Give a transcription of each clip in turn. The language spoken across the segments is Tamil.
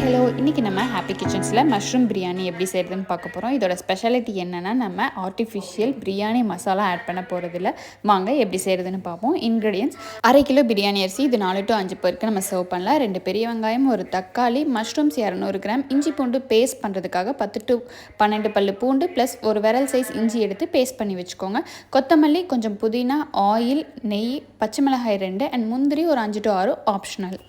ஹலோ, இன்றைக்கி நம்ம ஹாப்பி கிச்சன்ஸில் மஷ்ரூம் பிரியாணி எப்படி செய்கிறதுன்னு பார்க்க போகிறோம். இதோட ஸ்பெஷாலிட்டி என்னென்னா, நம்ம ஆர்டிஃபிஷியல் பிரியாணி மசாலா ஆட் பண்ண போகிறதில்ல. வாங்க எப்படி செய்கிறதுன்னு பார்ப்போம். இன்க்ரீடியன்ஸ்: 1/2 கிலோ பிரியாணி அரிசி, இது 4 to 5 பேருக்கு நம்ம சர்வ் பண்ணலாம். 2 பெரிய வெங்காயம், ஒரு தக்காளி, மஷ்ரூம்ஸ் 200 கிராம், இஞ்சி பூண்டு பேஸ்ட் பண்ணுறதுக்காக 10 to 12 பல்லு பூண்டு ப்ளஸ் ஒரு விரல் சைஸ் இஞ்சி எடுத்து பேஸ்ட் பண்ணி வச்சுக்கோங்க. கொத்தமல்லி, கொஞ்சம் புதினா, ஆயில், நெய், பச்சை மிளகாய் 2 அண்ட் முந்திரி ஒரு 5 to 6 ஆப்ஷனல்.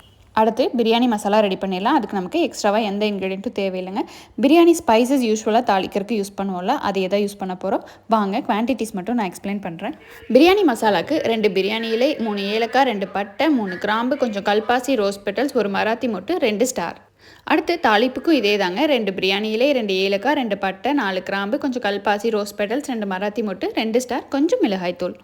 அடுத்து பிரியாணி மசாலா ரெடி பண்ணிடலாம். அதுக்கு நமக்கு எக்ஸ்ட்ராவாக எந்த இன்க்ரீடியண்ட்டும் தேவையில்லைங்க. பிரியாணி ஸ்பைசஸ் யூஸ்வலாக தாளிக்கிறதுக்கு யூஸ் பண்ணுவோம்ல, அதை எதாவது யூஸ் பண்ண போகிறோம். வாங்க குவான்டிட்டிஸ் மட்டும் நான் எக்ஸ்பிளைன் பண்ணுறேன். பிரியாணி மசாலாவுக்கு 2 பிரியாணி இலை, 3 ஏலக்காய், 2 பட்டை, 3 கிராம்பு, கொஞ்சம் கல்பாசி, ரோஸ் பெட்டல்ஸ், ஒரு மராத்தி மொட்டு, 2 ஸ்டார். அடுத்து தாளிப்புக்கும் இதே தாங்க. 2 பிரியாணி இலை, 2 ஏலக்காய், 2 பட்டை, 4 கிராம்பு, கொஞ்சம் கல்பாசி, ரோஸ் பெட்டல்ஸ், 2 மராத்தி மொட்டு, 2 ஸ்டார், கொஞ்சம் மிளகாய்த்தூள்.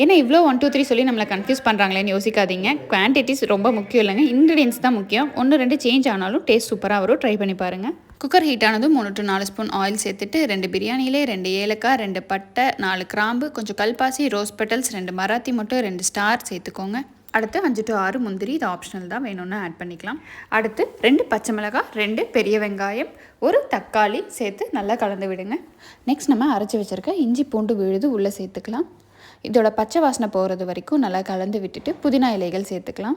ஏன்னா இவ்வளோ 1 2 3 சொல்லி நம்மளை கன்ஃபியூஸ் பண்ணுறாங்களேன்னு யோசிக்காதீங்க. குவான்டிட்டிஸ் ரொம்ப முக்கியம் இல்லைங்க, இன்க்ரீடியன்ஸ் தான் முக்கியம். 1 2 சேஞ்ச் ஆனாலும் டேஸ்ட் சூப்பராக வரும். ட்ரை பண்ணி பாருங்கள். குக்கர் ஹீட் ஆனதும் 3 to 4 ஸ்பூன் ஆயில் சேர்த்துட்டு 2 பிரியாணியிலே 2 ஏலக்காய், 2 பட்டை, 4 கிராம்பு, கொஞ்சம் கல்பாசி, ரோஸ் பெட்டல்ஸ், 2 மராத்தி மட்டும் 2 ஸ்டார் சேர்த்துக்கோங்க. அடுத்து 5 to 6 முந்திரி, இது ஆப்ஷனல் தான், வேணும்னா ஆட் பண்ணிக்கலாம். அடுத்து 2 பச்சை மிளகாய், 2 பெரிய வெங்காயம், ஒரு தக்காளி சேர்த்து நல்லா கலந்து விடுங்க. நெக்ஸ்ட் நம்ம அரைச்சி வச்சுருக்க இஞ்சி பூண்டு விழுது உள்ளே சேர்த்துக்கலாம். இதோட பச்சை வாசனை போகிறது வரைக்கும் நல்லா கலந்து விட்டுட்டு புதினா இலைகள் சேர்த்துக்கலாம்.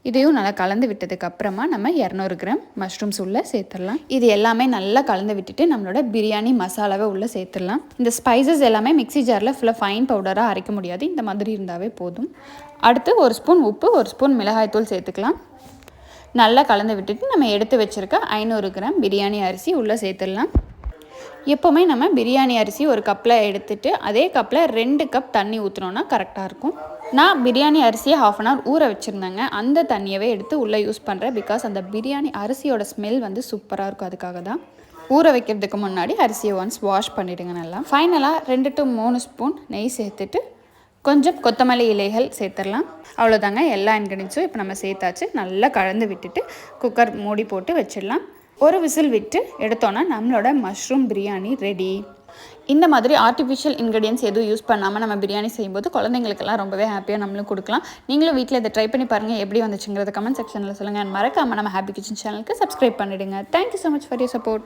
இதையும் நல்லா கலந்து விட்டதுக்கு அப்புறமா நம்ம 200 கிராம் மஷ்ரூம்ஸ் உள்ளே சேர்த்துடலாம். இது எல்லாமே நல்லா கலந்து விட்டுட்டு நம்மளோட பிரியாணி மசாலாவை உள்ளே சேர்த்துடலாம். இந்த ஸ்பைசஸ் எல்லாமே மிக்ஸி ஜாரில் ஃபுல்லாக ஃபைன் பவுடராக அரைக்க முடியாது, இந்த மாதிரி இருந்தாவே போதும். அடுத்து 1 ஸ்பூன் உப்பு, 1 ஸ்பூன் மிளகாய்த்தூள் சேர்த்துக்கலாம். நல்லா கலந்து விட்டுட்டு நம்ம எடுத்து வச்சுருக்க 500 கிராம் பிரியாணி அரிசி உள்ளே சேர்த்துடலாம். எப்போவுமே நம்ம பிரியாணி அரிசி ஒரு கப்பில் எடுத்துகிட்டு அதே கப்பில் 2 கப் தண்ணி ஊற்றினோன்னா கரெக்டாக இருக்கும். நான் பிரியாணி அரிசியை 1/2 அன் ஹவர் ஊற வச்சுருந்தேங்க. அந்த தண்ணியவே எடுத்து உள்ளே யூஸ் பண்ணுறேன். பிகாஸ் அந்த பிரியாணி அரிசியோட ஸ்மெல் வந்து சூப்பராக இருக்கும். அதுக்காக தான். ஊற வைக்கிறதுக்கு முன்னாடி அரிசியை ஒன்ஸ் வாஷ் பண்ணிவிடுங்க நல்லா. ஃபைனலாக 2 to 3 ஸ்பூன் நெய் சேர்த்துட்டு கொஞ்சம் கொத்தமல்லி இலைகள் சேர்த்துடலாம். அவ்வளோதாங்க, எல்லா இன்க்ரீடியன்ஸும் இப்போ நம்ம சேர்த்தாச்சு. நல்லா கலந்து விட்டுட்டு குக்கர் மூடி போட்டு வச்சிடலாம். ஒரு விசில் விட்டு எடுத்தோன்னா நம்மளோட மஷ்ரூம் பிரியாணி ரெடி. இந்த மாதிரி ஆர்டிஃபிஷியல் இன்க்ரீடியன்ஸ் எதுவும் யூஸ் பண்ணாமல் நம்ம பிரியாணி செய்யும்போது குழந்தைங்களுக்கெல்லாம் ரொம்பவே ஹாப்பியாக நம்மளும் கொடுக்கலாம். நீங்களும் வீட்டில் இதை ட்ரை பண்ணி பாருங்கள். எப்படி வந்துச்சுங்கிறத கமெண்ட் செக்ஷனில் சொல்லுங்கள். மறக்காமல் நம்ம ஹாப்பி கிச்சன் சேனலுக்கு சப்ஸ்கிரைப் பண்ணிவிடுங்க. Thank you so much for your support.